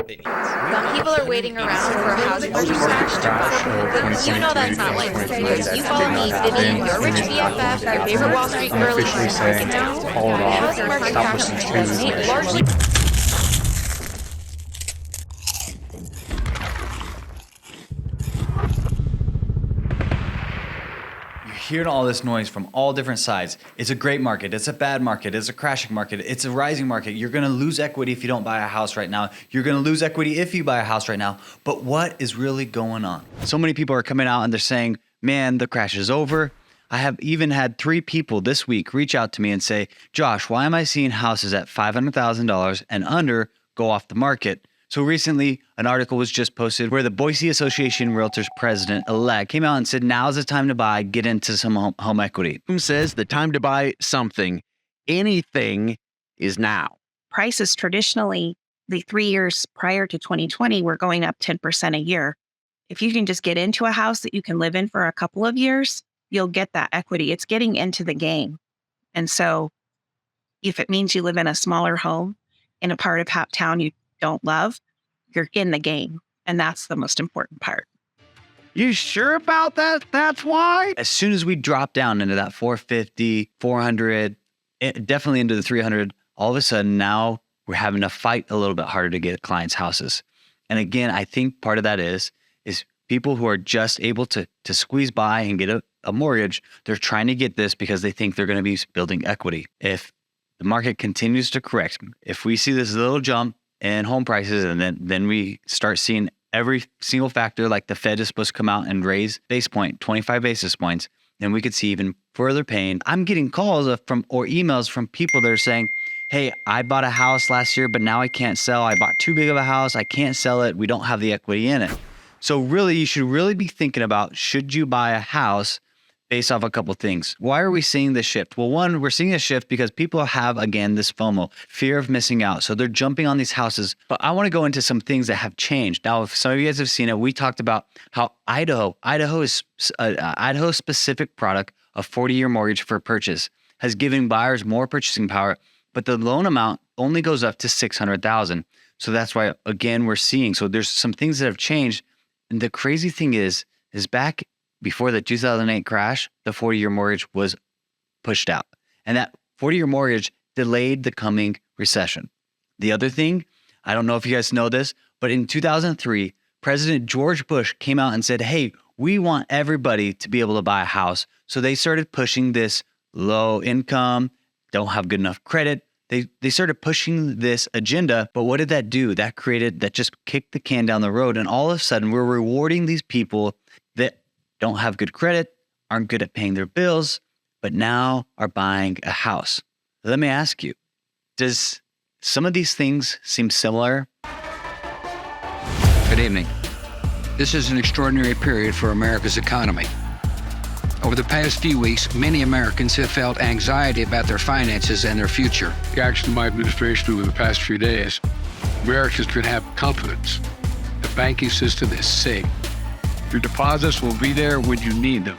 they need. Some people are waiting around for a housing market crash to bust. You know that's not likely. Because you follow me, Vivian, your rich BFF, your favorite Wall Street girly, and break it down. The housing market crash in 2008 largely. Hearing all this noise from all different sides. It's a great market. It's a bad market. It's a crashing market. It's a rising market. You're going to lose equity if you don't buy a house right now. You're going to lose equity if you buy a house right now. But what is really going on? So many people are coming out and they're saying, man, the crash is over. I have even had 3 people this week reach out to me and say, Josh, why am I seeing houses at $500,000 and under go off the market? So recently, an article was just posted where the Boise Association Realtors president-elect came out and said, now's the time to buy, get into some home equity. Who says the time to buy something, anything, is now? Prices traditionally, the 3 years prior to 2020, were going up 10% a year. If you can just get into a house that you can live in for a couple of years, you'll get that equity. It's getting into the game. And so if it means you live in a smaller home in a part of town you don't love, you're in the game. And that's the most important part. You sure about that? That's why? As soon as we drop down into that 450, 400, definitely into the 300, all of a sudden now we're having to fight a little bit harder to get clients' houses. And again, I think part of that is people who are just able to squeeze by and get a mortgage. They're trying to get this because they think they're going to be building equity. If the market continues to correct, if we see this little jump in home prices, and then we start seeing every single factor, like the Fed is supposed to come out and raise 25 basis points, then we could see even further pain. I'm getting calls or emails from people that are saying, hey, I bought a house last year, but now I can't sell. I bought too big of a house. I can't sell it. We don't have the equity in it. So really, you should really be thinking about, should you buy a house based off a couple of things? Why are we seeing this shift? Well, one, we're seeing a shift because people have, again, this FOMO, fear of missing out. So they're jumping on these houses. But I want to go into some things that have changed. Now, if some of you guys have seen it, we talked about how Idaho is Idaho's specific product, a 40-year mortgage for purchase, has given buyers more purchasing power, but the loan amount only goes up to $600,000. So that's why, again, we're seeing. So there's some things that have changed. And the crazy thing is back before the 2008 crash, the 40-year mortgage was pushed out. And that 40-year mortgage delayed the coming recession. The other thing, I don't know if you guys know this, but in 2003, President George Bush came out and said, hey, we want everybody to be able to buy a house. So they started pushing this low income, don't have good enough credit. They started pushing this agenda, but what did that do? That just kicked the can down the road. And all of a sudden, we're rewarding these people that don't have good credit, aren't good at paying their bills, but now are buying a house. Let me ask you, does some of these things seem similar? Good evening. This is an extraordinary period for America's economy. Over the past few weeks, many Americans have felt anxiety about their finances and their future. The action of my administration over the past few days, Americans can have confidence. The banking system is safe. Your deposits will be there when you need them.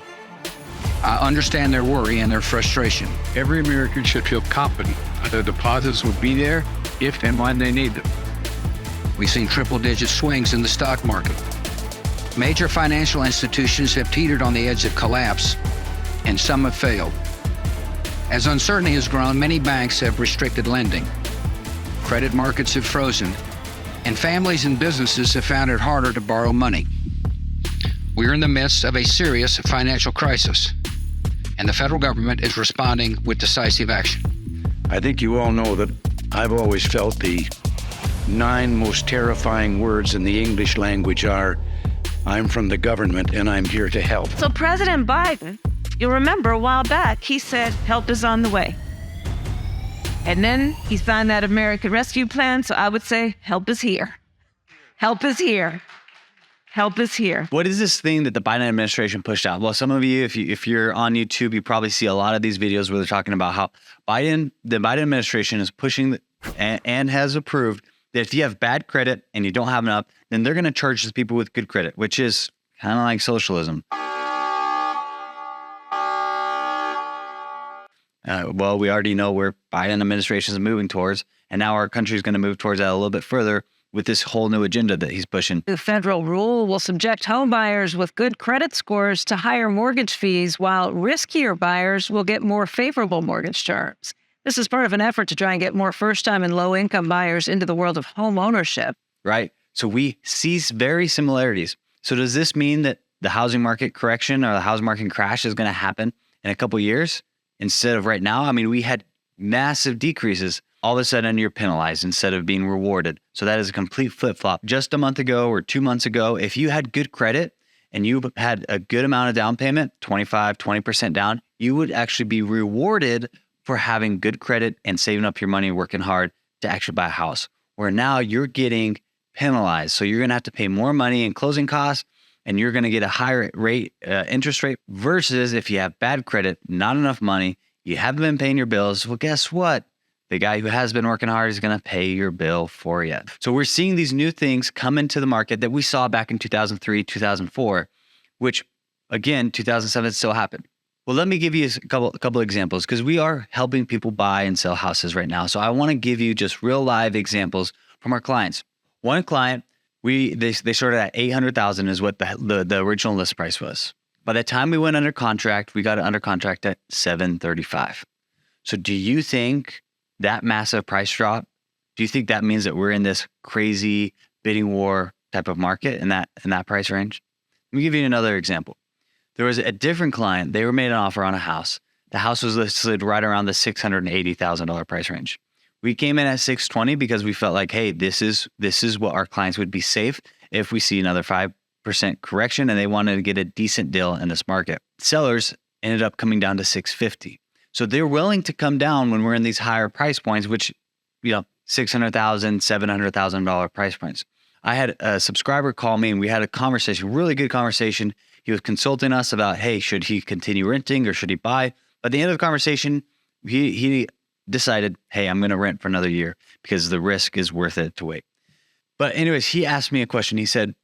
I understand their worry and their frustration. Every American should feel confident that their deposits will be there if and when they need them. We've seen triple-digit swings in the stock market. Major financial institutions have teetered on the edge of collapse, and some have failed. As uncertainty has grown, many banks have restricted lending. Credit markets have frozen, and families and businesses have found it harder to borrow money. We're in the midst of a serious financial crisis, and the federal government is responding with decisive action. I think you all know that I've always felt the 9 most terrifying words in the English language are, I'm from the government and I'm here to help. So President Biden, you'll remember a while back, he said help is on the way. And then he signed that American Rescue Plan, so I would say help is here. Help is here. Help is here. What is this thing that the Biden administration pushed out? Well, some of you, if you're on YouTube, you probably see a lot of these videos where they're talking about how the Biden administration is pushing and has approved that if you have bad credit and you don't have enough, then they're going to charge these people with good credit, which is kind of like socialism. Well, we already know where Biden administration is moving towards, and now our country is going to move towards that a little bit further. with this whole new agenda that he's pushing. The federal rule will subject home buyers with good credit scores to higher mortgage fees, while riskier buyers will get more favorable mortgage terms. This is part of an effort to try and get more first-time and low-income buyers into the world of home ownership. Right? So we see very similarities. So does this mean that the housing market correction or the housing market crash is going to happen in a couple of years instead of right now? I mean, we had massive decreases. All of a sudden, you're penalized instead of being rewarded. So that is a complete flip-flop. Just a month ago or 2 months ago, if you had good credit and you had a good amount of down payment, 25, 20% down, you would actually be rewarded for having good credit and saving up your money, working hard to actually buy a house. Where now you're getting penalized. So you're going to have to pay more money in closing costs, and you're going to get a higher rate, interest rate, versus if you have bad credit, not enough money, you haven't been paying your bills. Well, guess what? The guy who has been working hard is going to pay your bill for you. So we're seeing these new things come into the market that we saw back in 2003, 2004, which again, 2007 still happened. Well, let me give you a couple examples, because we are helping people buy and sell houses right now. So I want to give you just real live examples from our clients. One client, they started at $800,000 is what the original list price was. By the time we went under contract, we got it under contract at $735,000. So do you think that massive price drop, do you think that means that we're in this crazy bidding war type of market in that price range? Let me give you another example. There was a different client. They were made an offer on a house. The house was listed right around the $680,000 price range. We came in at $620,000 because we felt like, hey, this is what our clients would be safe if we see another 5% correction, and they wanted to get a decent deal in this market. Sellers ended up coming down to $650,000. So they're willing to come down when we're in these higher price points, which, $600,000, $700,000 price points. I had a subscriber call me and we had a conversation, really good conversation. He was consulting us about, hey, should he continue renting or should he buy? At the end of the conversation, he decided, hey, I'm going to rent for another year because the risk is worth it to wait. But anyways, he asked me a question. He said,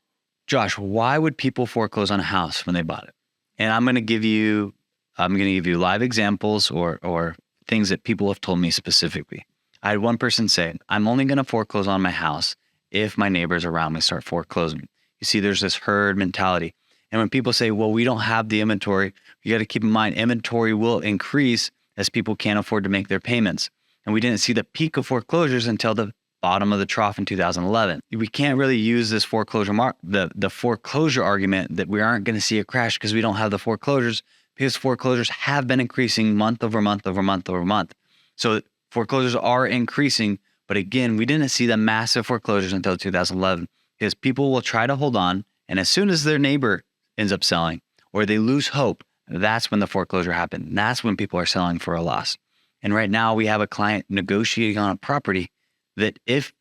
Josh, why would people foreclose on a house when they bought it? And I'm going to give you live examples or things that people have told me specifically. I had one person say, I'm only going to foreclose on my house if my neighbors around me start foreclosing. You see, there's this herd mentality. And when people say, well, we don't have the inventory, you got to keep in mind, inventory will increase as people can't afford to make their payments. And we didn't see the peak of foreclosures until the bottom of the trough in 2011. We can't really use this the foreclosure argument that we aren't going to see a crash because we don't have the foreclosures, because foreclosures have been increasing month over month over month over month. So foreclosures are increasing, but again, we didn't see the massive foreclosures until 2011 because people will try to hold on, and as soon as their neighbor ends up selling or they lose hope, that's when the foreclosure happened. That's when people are selling for a loss. And right now we have a client negotiating on a property that if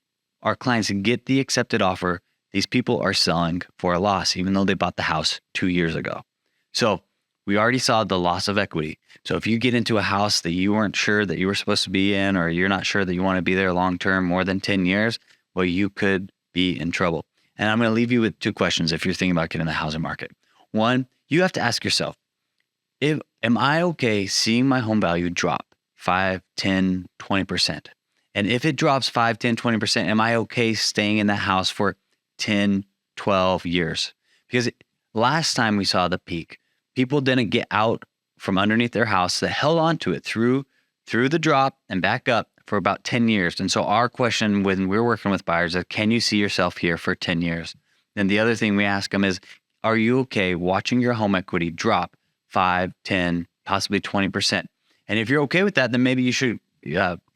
our clients get the accepted offer, these people are selling for a loss, even though they bought the house 2 years ago. So we already saw the loss of equity. So if you get into a house that you weren't sure that you were supposed to be in, or you're not sure that you want to be there long-term, more than 10 years, well, you could be in trouble. And I'm going to leave you with two questions if you're thinking about getting in the housing market. One, you have to ask yourself, am I okay seeing my home value drop 5, 10, 20%? And if it drops 5, 10, 20%, am I okay staying in the house for 10, 12 years? Because last time we saw the peak, people didn't get out from underneath their house. They held on to it through the drop and back up for about 10 years. And so our question when we're working with buyers is, can you see yourself here for 10 years? And the other thing we ask them is, are you okay watching your home equity drop 5, 10, possibly 20%? And if you're okay with that, then maybe you should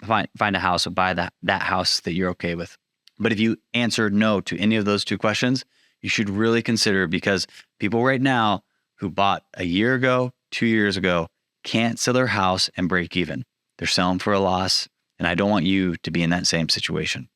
find a house or buy that house that you're okay with. But if you answer no to any of those two questions, you should really consider, because people right now who bought a year ago, 2 years ago, can't sell their house and break even. They're selling for a loss. And I don't want you to be in that same situation.